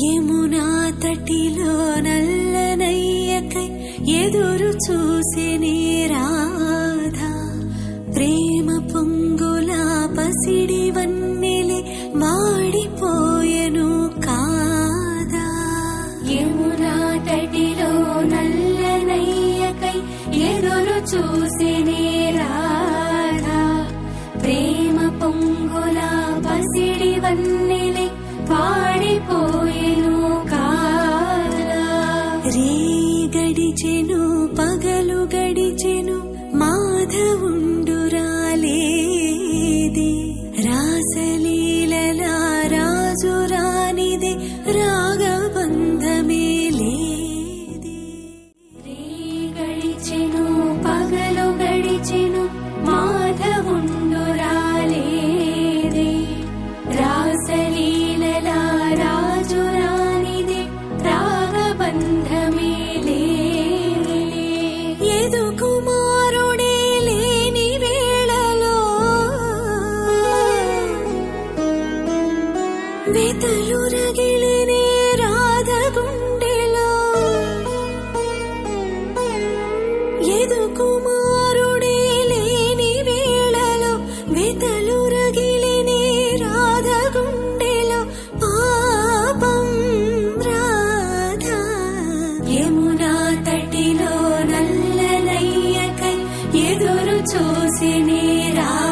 యమునా తటిలో నల్లనయ్యకై ఎదురు చూసెనే రాధా. ప్రేమ పొంగుల పసిడి వన్నెలే వాడిపోయెను కాదా. యమునా తటిలో నల్లనయ్యకై ఎదురు చూసెనే రాధా. ప్రేమ పొంగుల పసిడి వన్నెలే వాడిపోయెను కాదా. రే గడిచెను పగలు గడిచెను మాధవుండు రాలేదే. రాసలీలలా రాజు రానిదే రాగబంధమే లేదే. రే గడిచెను పగలు గడిచెను మాధవుండు రాలేదే. రాసలీలలా రాజు రానిదే రాగబంధమే లేదే. ఎదు కుమారుడే లేని వేళలో వెతలు రగిలినే రాధ గుండెలో. ఎదు కుమారుడే లేని వేళలో వెతలు రగిలినే రాధ గుండెలో. పాపం రాధా. యమునా తటిలో నల్లనయ్యకై ఎదురు చూసెనే రాధా.